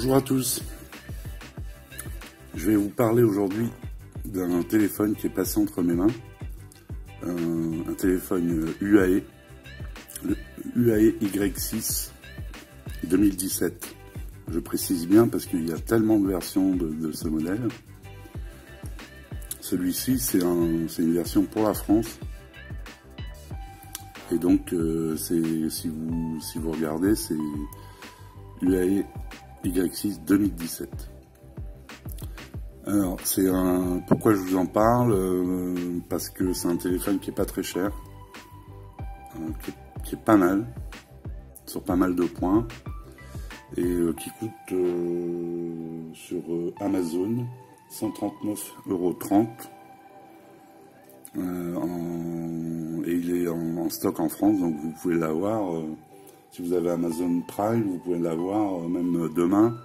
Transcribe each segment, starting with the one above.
Bonjour à tous, je vais vous parler aujourd'hui d'un téléphone qui est passé entre mes mains, un téléphone UAE, le UAE Y6 2017. Je précise bien parce qu'il y a tellement de versions de ce modèle. Celui-ci c'est une version pour la France. Et donc si vous regardez, c'est UAE Y6 2017. Alors pourquoi je vous en parle, parce que c'est un téléphone qui est pas très cher, qui est pas mal, sur pas mal de points, et qui coûte sur Amazon 139,30 €. Et il est en stock en France, donc vous pouvez l'avoir. Si vous avez Amazon Prime, vous pouvez l'avoir même demain,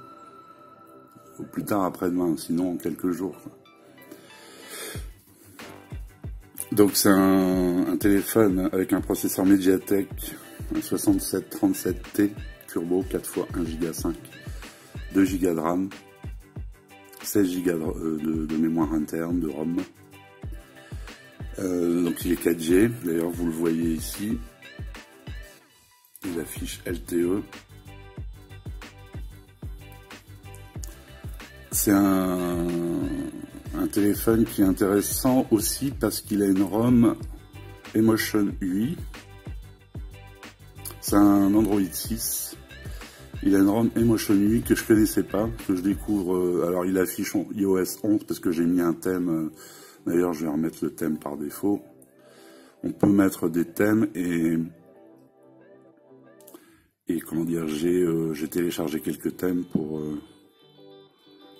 ou plus tard après-demain, sinon en quelques jours. Donc c'est un téléphone avec un processeur Mediatek, un 6737T Turbo 4x1 Go 5, 2 Go de RAM, 16 Go de mémoire interne, de ROM. Donc il est 4G, d'ailleurs vous le voyez ici. Il affiche LTE. C'est un téléphone qui est intéressant aussi parce qu'il a une ROM Emotion UI. C'est un Android 6. Il a une ROM Emotion UI que je connaissais pas, que je découvre. Alors il affiche iOS 11 parce que j'ai mis un thème. D'ailleurs je vais remettre le thème par défaut. On peut mettre des thèmes et comment dire, j'ai téléchargé quelques thèmes pour...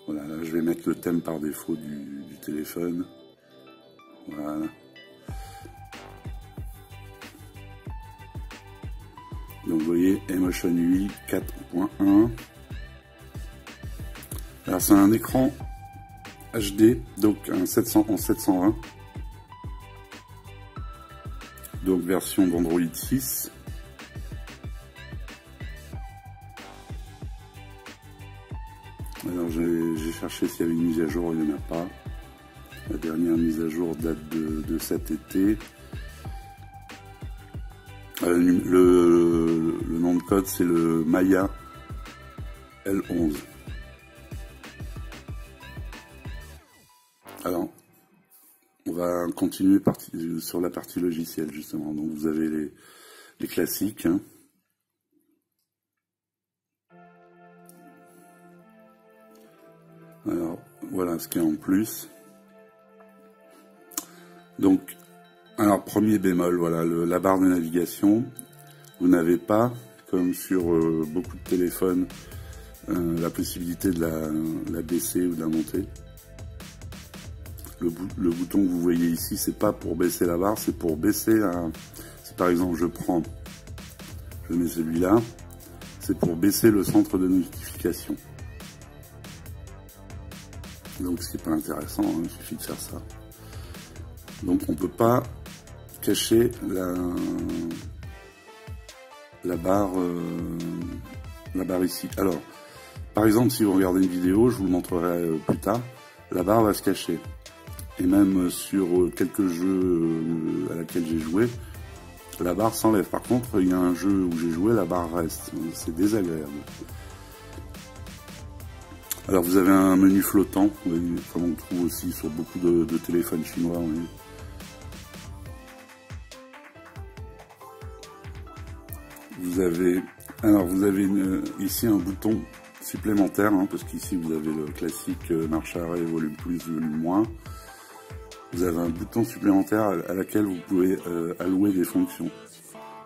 voilà, là je vais mettre le thème par défaut du téléphone. Voilà. Donc vous voyez, Emotion UI 4.1. Alors c'est un écran HD, donc un 720. Donc version d'Android 6. Alors j'ai cherché s'il y avait une mise à jour, il n'y en a pas. La dernière mise à jour date de cet été. Le nom de code c'est le Maya L11. Alors, on va continuer sur la partie logicielle justement. Donc vous avez les classiques. Hein. Alors, voilà ce qu'il y a en plus. Donc, alors premier bémol, voilà, la barre de navigation. Vous n'avez pas, comme sur beaucoup de téléphones, la possibilité de la baisser ou de la monter. Le bouton que vous voyez ici, c'est pas pour baisser la barre, c'est pour baisser la... Si par exemple je mets celui-là, c'est pour baisser le centre de notification. Donc ce qui n'est pas intéressant, hein, il suffit de faire ça. Donc on ne peut pas cacher la barre ici. Alors, par exemple, si vous regardez une vidéo, je vous le montrerai plus tard, la barre va se cacher. Et même sur quelques jeux à laquelle j'ai joué, la barre s'enlève. Par contre, il y a un jeu où j'ai joué, la barre reste. C'est désagréable. Alors vous avez un menu flottant, comme on trouve aussi sur beaucoup de téléphones chinois. Vous avez ici un bouton supplémentaire, hein, parce qu'ici vous avez le classique marche arrêt, volume plus, volume moins. Vous avez un bouton supplémentaire à laquelle vous pouvez allouer des fonctions.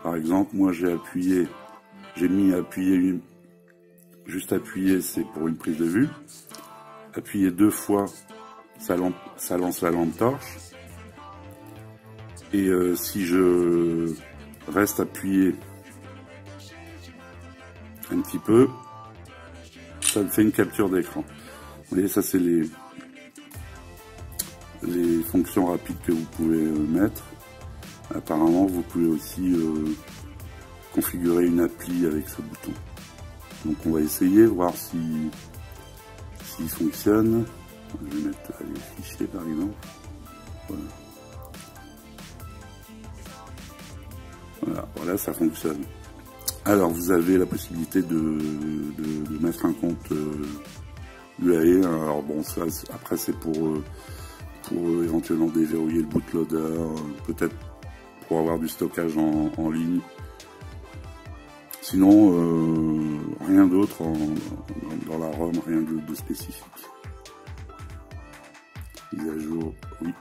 Par exemple, moi j'ai mis appuyer juste appuyer, c'est pour une prise de vue. Appuyer 2 fois, ça lance la lampe torche. Et si je reste appuyé un petit peu, ça me fait une capture d'écran. Vous voyez, ça c'est les fonctions rapides que vous pouvez mettre. Apparemment, vous pouvez aussi configurer une appli avec ce bouton. Donc on va essayer, voir s'il fonctionne. Je vais mettre les fichiers par exemple. Voilà, ça fonctionne. Alors vous avez la possibilité de mettre un compte UAE. Alors bon, ça après c'est pour éventuellement déverrouiller le bootloader, peut-être pour avoir du stockage en ligne. Sinon, rien d'autre dans la ROM, rien de spécifique. Mise à jour, oui,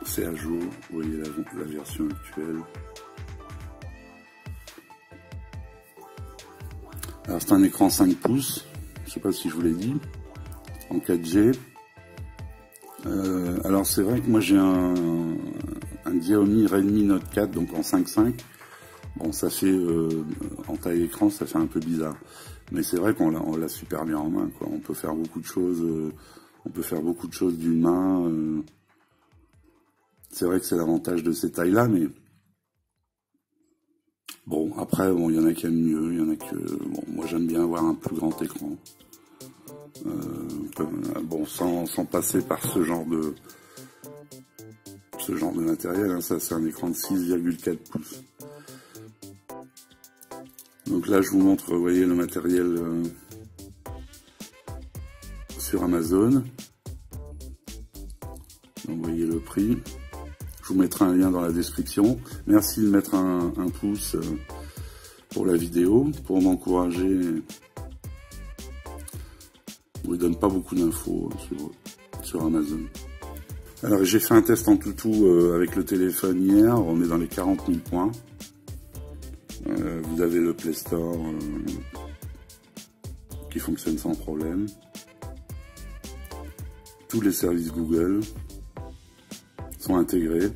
c'est à jour, vous voyez la version actuelle. Alors c'est un écran 5 pouces, je sais pas si je vous l'ai dit, en 4G. Alors c'est vrai que moi j'ai un Xiaomi Redmi Note 4, donc en 5.5. Bon, ça fait, en taille écran, ça fait un peu bizarre. Mais c'est vrai qu'on l'a super bien en main, quoi. On peut faire beaucoup de choses, d'une main. C'est vrai que c'est l'avantage de ces tailles-là, mais bon, après, bon, il y en a qui aiment mieux, il y en a que, bon, moi j'aime bien avoir un plus grand écran. Bon, sans passer par ce genre de matériel, hein. Ça c'est un écran de 6,4 pouces. Donc là je vous montre, vous voyez le matériel sur Amazon. Donc vous voyez le prix. Je vous mettrai un lien dans la description. Merci de mettre un pouce pour la vidéo, pour m'encourager. On ne donne pas beaucoup d'infos sur Amazon. Alors j'ai fait un test en toutou avec le téléphone hier, on est dans les 40 000 points. Vous avez le Play Store qui fonctionne sans problème. Tous les services Google sont intégrés.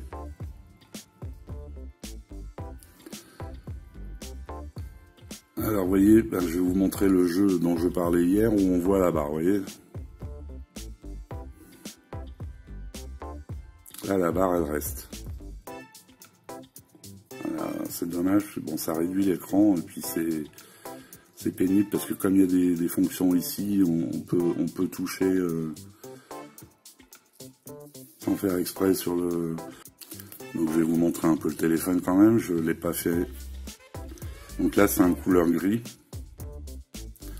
Alors vous voyez, je vais vous montrer le jeu dont je parlais hier où on voit la barre, vous voyez. Là, la barre, elle reste. Voilà, c'est dommage. Bon, ça réduit l'écran et puis c'est pénible parce que comme il y a des fonctions ici, on peut toucher sans faire exprès sur le... Donc je vais vous montrer un peu le téléphone quand même. Je l'ai pas fait. Donc là, c'est un couleur gris.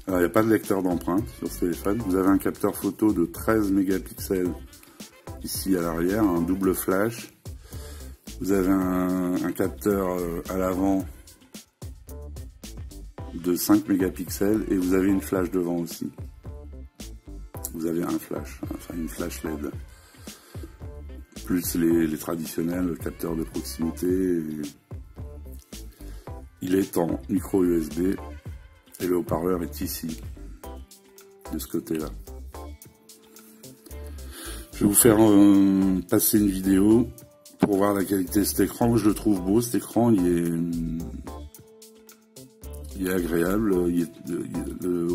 Alors, il n'y a pas de lecteur d'empreinte sur ce téléphone. Vous avez un capteur photo de 13 mégapixels. Ici à l'arrière, un double flash. Vous avez un capteur à l'avant de 5 mégapixels et vous avez une flash devant aussi. Vous avez un flash, enfin une flash LED. Plus les traditionnels capteurs de proximité. Il est en micro USB et le haut-parleur est ici, de ce côté-là. Je vais vous faire passer une vidéo pour voir la qualité de cet écran. Moi, je le trouve beau, cet écran, il est agréable. Au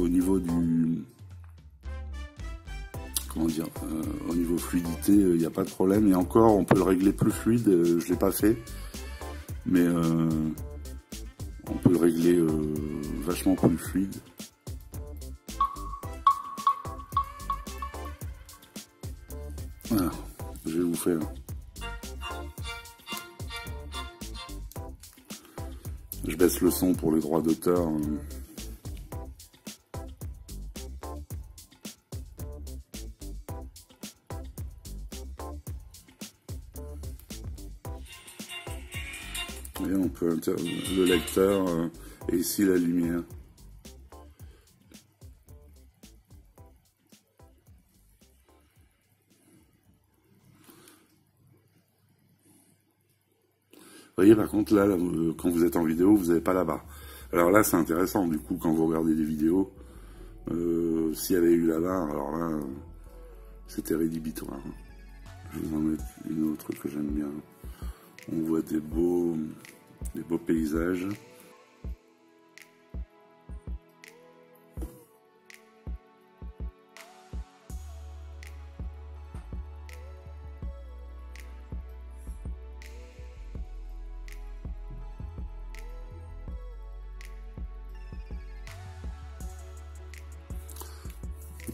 niveau du... Comment dire, au niveau fluidité, il n'y a pas de problème. Et encore, on peut le régler plus fluide. Je ne l'ai pas fait. Mais on peut le régler vachement plus fluide. Voilà, je vais vous faire. Je baisse le son pour les droits d'auteur. Et on peut le lecteur et ici la lumière. Vous voyez, par contre, là, quand vous êtes en vidéo, vous n'avez pas la barre. Alors là, c'est intéressant, du coup, quand vous regardez des vidéos, s'il y avait eu la barre, alors là, c'était rédhibitoire. Je vais vous en mettre une autre que j'aime bien. On voit des beaux paysages.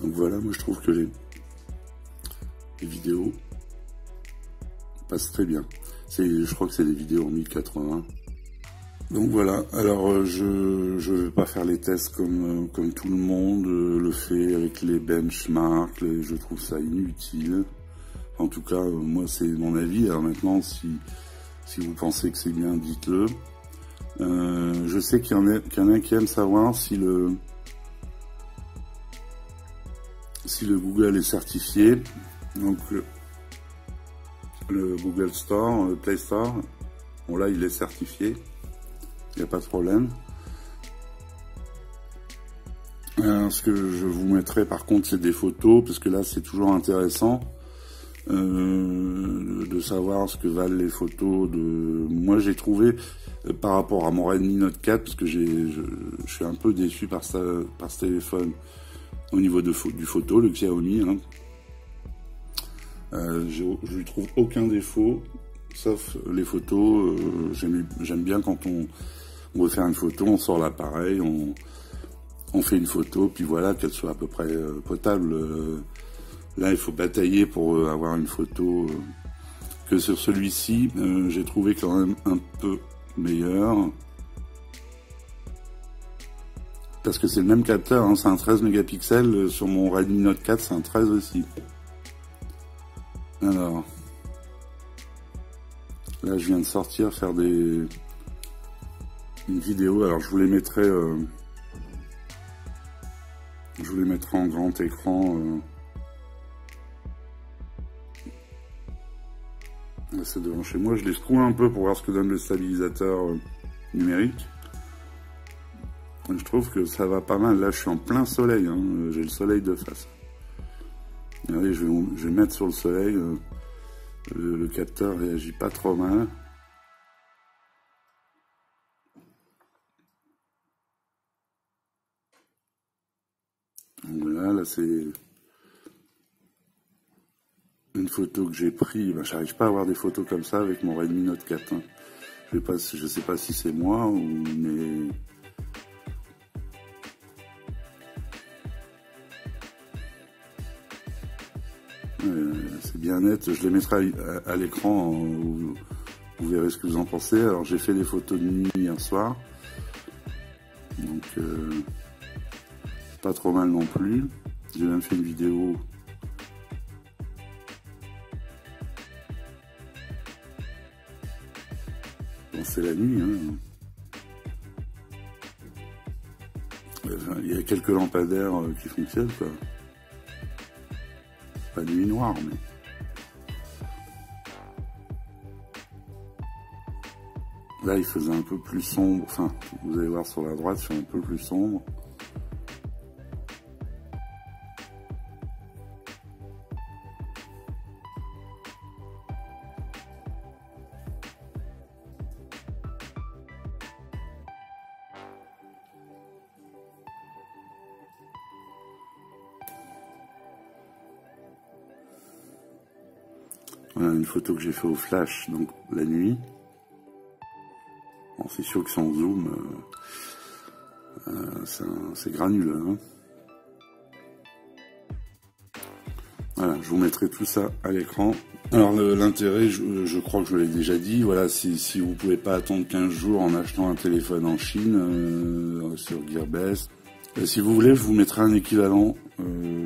Donc voilà, moi je trouve que les vidéos passent très bien. Je crois que c'est des vidéos en 1080. Donc voilà, alors je vais pas faire les tests comme tout le monde le fait avec les benchmarks, je trouve ça inutile. En tout cas, moi c'est mon avis. Alors maintenant, si vous pensez que c'est bien, dites-le. Je sais qu'il y en a qui aiment savoir si le Google est certifié. Donc le Google Store, le Play Store, bon là il est certifié. Il n'y a pas de problème. Ce que je vous mettrai par contre, c'est des photos, parce que là c'est toujours intéressant de savoir ce que valent les photos. Moi j'ai trouvé par rapport à mon Redmi Note 4, parce que je suis un peu déçu par ce téléphone au niveau du photo, le Xiaomi. Hein. Je lui trouve aucun défaut, sauf les photos. J'aime bien quand on veut faire une photo, on sort l'appareil, on fait une photo, puis voilà, qu'elle soit à peu près potable. Là, il faut batailler pour avoir une photo. Que sur celui-ci, j'ai trouvé quand même un peu meilleur. Parce que c'est le même capteur, hein, c'est un 13 mégapixels. Sur mon Redmi Note 4, c'est un 13 aussi. Alors, là, je viens de sortir faire une vidéo. Alors, je vous les mettrai en grand écran. Là, c'est devant chez moi. Je les secoue un peu pour voir ce que donne le stabilisateur numérique. Je trouve que ça va pas mal. Là, je suis en plein soleil. Hein. J'ai le soleil de face. Regardez, je vais mettre sur le soleil. Le capteur réagit pas trop mal. Voilà, là c'est une photo que j'ai prise. Ben, j'arrive pas à avoir des photos comme ça avec mon Redmi Note 4. Hein. Je sais pas si c'est moi mais c'est bien net. Je les mettrai à l'écran. Vous verrez ce que vous en pensez. Alors j'ai fait des photos de nuit hier soir. Donc pas trop mal non plus. J'ai même fait une vidéo. Bon, c'est la nuit. Hein. Il y a quelques lampadaires qui fonctionnent, quoi. Pas nuit noire, mais... Là, il faisait un peu plus sombre. Enfin, vous allez voir sur la droite, c'est un peu plus sombre. Voilà une photo que j'ai fait au flash, donc la nuit. Bon, c'est sûr que sans zoom, c'est granuleux. Hein. Voilà, je vous mettrai tout ça à l'écran. Alors l'intérêt, je crois que je l'ai déjà dit, voilà, si vous pouvez pas attendre 15 jours en achetant un téléphone en Chine, sur Gearbest, si vous voulez, je vous mettrai un équivalent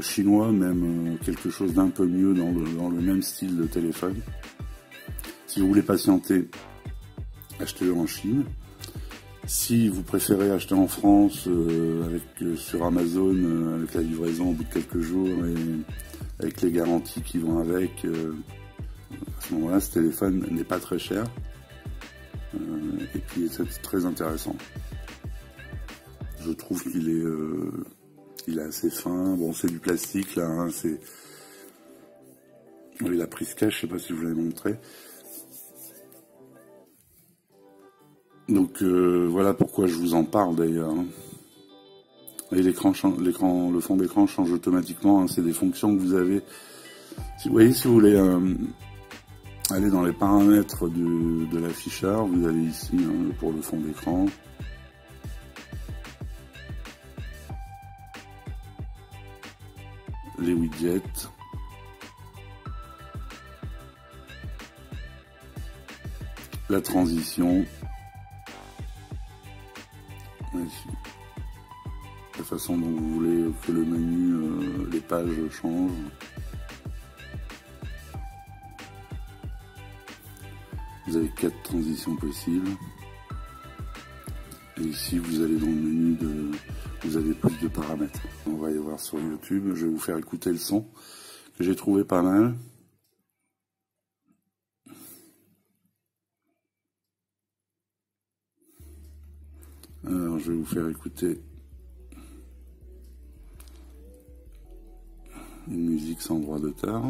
chinois, même quelque chose d'un peu mieux dans le même style de téléphone. Si vous voulez patienter, achetez-le en Chine. Si vous préférez acheter en France, sur Amazon, avec la livraison au bout de quelques jours et avec les garanties qui vont avec, à ce moment-là, ce téléphone n'est pas très cher. Et puis c'est très intéressant. Je trouve qu'il est assez fin. Bon, c'est du plastique là. Hein, oui, la prise cache, je sais pas si je vous l'ai montré. Donc voilà pourquoi je vous en parle d'ailleurs. Et le fond d'écran change automatiquement. Hein, c'est des fonctions que vous avez. Vous voyez, si vous voulez aller dans les paramètres de l'afficheur, vous allez ici pour le fond d'écran. jet. La transition. Ici. La façon dont vous voulez que le menu, les pages changent. Vous avez 4 transitions possibles. Et ici, vous allez dans le menu vous avez plus de paramètres. On va y voir sur YouTube. Je vais vous faire écouter le son que j'ai trouvé pas mal. Alors, je vais vous faire écouter une musique sans droit d'auteur.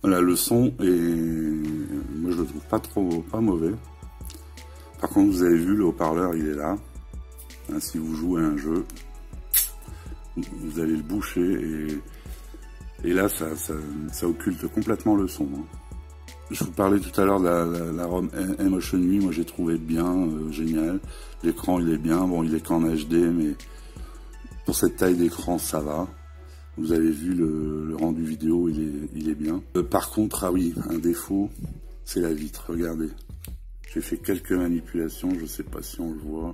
Voilà, le son est, moi je le trouve pas mauvais. Par contre, vous avez vu, le haut-parleur, il est là. Hein, si vous jouez à un jeu, vous allez le boucher et là, ça occulte complètement le son. Hein. Je vous parlais tout à l'heure de la ROM Emotion UI, moi j'ai trouvé bien, génial. L'écran, il est bien, bon, il est qu'en HD, mais pour cette taille d'écran, ça va. Vous avez vu le rendu vidéo, il est bien. Par contre, ah oui, un défaut, c'est la vitre. Regardez, j'ai fait quelques manipulations, je sais pas si on le voit.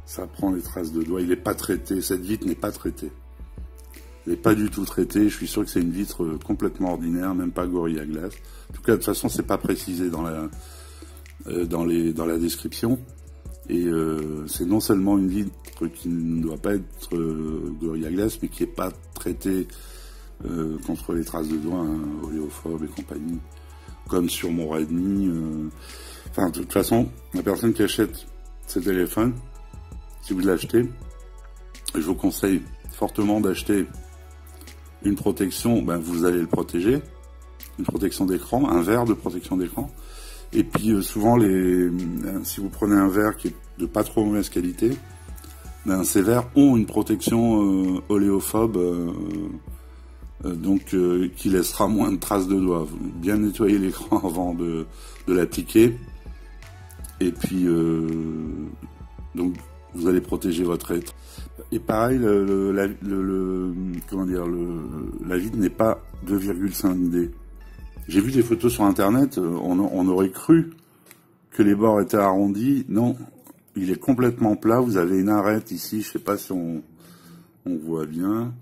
Ça prend les traces de doigts, il n'est pas traité, cette vitre n'est pas traitée. Elle n'est pas du tout traitée, je suis sûr que c'est une vitre complètement ordinaire, même pas Gorilla Glass. En tout cas, de toute façon, c'est pas précisé dans la description. Et c'est non seulement une vitre qui ne doit pas être Gorilla Glass, mais qui n'est pas traitée contre les traces de doigts, hein, oléophobe et compagnie, comme sur mon Redmi. Enfin, de toute façon, la personne qui achète ce téléphone, si vous l'achetez, je vous conseille fortement d'acheter une protection, ben vous allez le protéger, une protection d'écran, un verre de protection d'écran. Et puis souvent, si vous prenez un verre qui est de pas trop mauvaise qualité, ben, ces verres ont une protection oléophobe, donc qui laissera moins de traces de doigts. Bien nettoyer l'écran avant de l'appliquer. Et puis, donc, vous allez protéger votre être. Et pareil, comment dire, la vitre n'est pas 2,5D. J'ai vu des photos sur internet, on aurait cru que les bords étaient arrondis. Non, il est complètement plat. Vous avez une arête ici, je sais pas si on voit bien.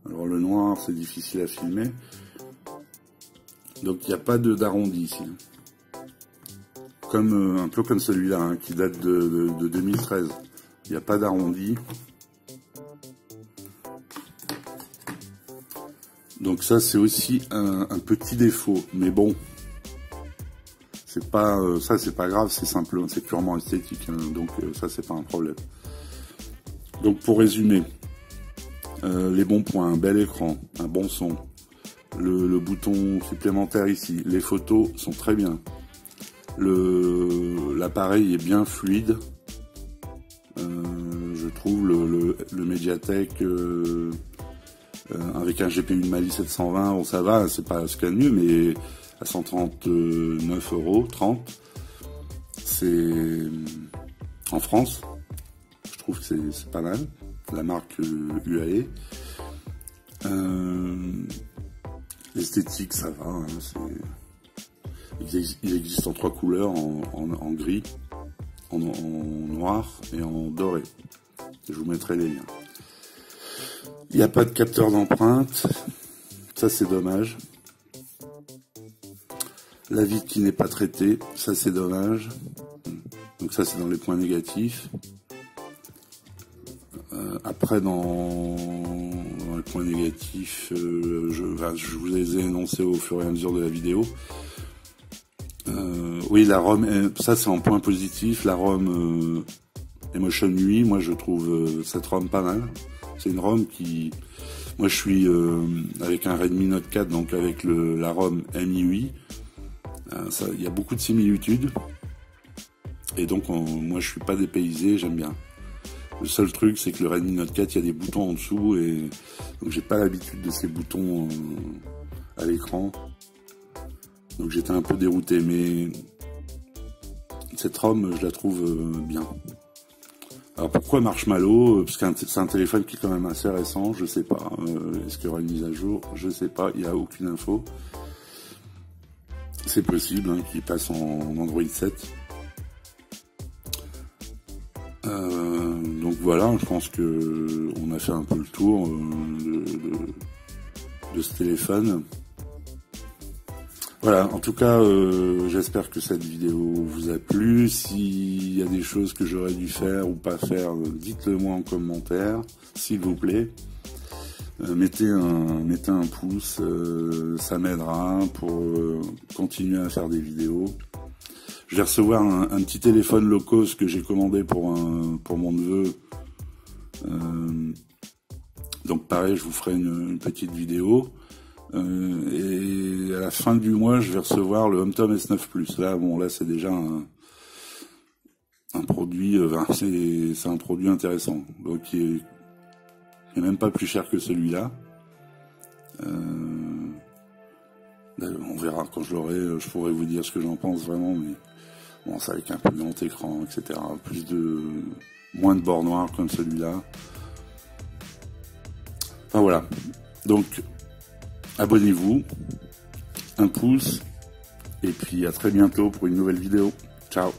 Alors le noir, c'est difficile à filmer. Donc il n'y a pas d'arrondi ici. Comme un peu comme celui-là, hein, qui date de 2013. Il n'y a pas d'arrondi. Donc ça, c'est aussi un petit défaut. Mais bon, c'est pas ça, c'est pas grave, c'est simple, c'est purement esthétique. Hein, donc ça, c'est pas un problème. Donc pour résumer, les bons points, un bel écran, un bon son, le bouton supplémentaire ici, les photos sont très bien. L'appareil est bien fluide. Je trouve le Mediatek avec un GPU de Mali 720, bon ça va, c'est pas ce qu'il y a de mieux, mais à 139 €, 30, c'est en France, je trouve que c'est pas mal, la marque UAE. L'esthétique, ça va, hein, il existe en 3 couleurs, en gris, en noir et en doré. Je vous mettrai les liens. Il n'y a pas de capteur d'empreinte, ça c'est dommage. La vitre qui n'est pas traitée, ça c'est dommage. Donc ça c'est dans les points négatifs. Après, dans le point négatif, je vous les ai énoncés au fur et à mesure de la vidéo. Oui, la ROM, ça c'est en point positif. La ROM Emotion 8, moi je trouve cette ROM pas mal. C'est une ROM qui... Moi je suis avec un Redmi Note 4, donc avec la ROM MI8. Il y a beaucoup de similitudes. Et donc moi je suis pas dépaysé, j'aime bien. Le seul truc c'est que le Redmi Note 4, il y a des boutons en dessous et donc j'ai pas l'habitude de ces boutons à l'écran. Donc j'étais un peu dérouté, mais cette ROM je la trouve bien. Alors pourquoi Marshmallow? Parce que c'est un téléphone qui est quand même assez récent, je sais pas. Est-ce qu'il y aura une mise à jour? Je sais pas, il n'y a aucune info. C'est possible hein, qu'il passe en Android 7. Donc voilà, je pense que on a fait un peu le tour de ce téléphone. Voilà, en tout cas, j'espère que cette vidéo vous a plu. S'il y a des choses que j'aurais dû faire ou pas faire, dites-le moi en commentaire, s'il vous plaît. Mettez un pouce, ça m'aidera pour continuer à faire des vidéos. Je vais recevoir un petit téléphone low cost que j'ai commandé pour mon neveu. Donc pareil, je vous ferai une petite vidéo. Et à la fin du mois, je vais recevoir le HomeTom S9 Plus. Là, bon, là, c'est déjà un produit, c'est un produit intéressant. Donc, qui est même pas plus cher que celui-là. On verra quand je l'aurai. Je pourrai vous dire ce que j'en pense vraiment, mais bon, c'est avec un plus grand écran, etc. Moins de bords noirs comme celui-là. Enfin voilà. Donc abonnez-vous, un pouce, et puis à très bientôt pour une nouvelle vidéo. Ciao!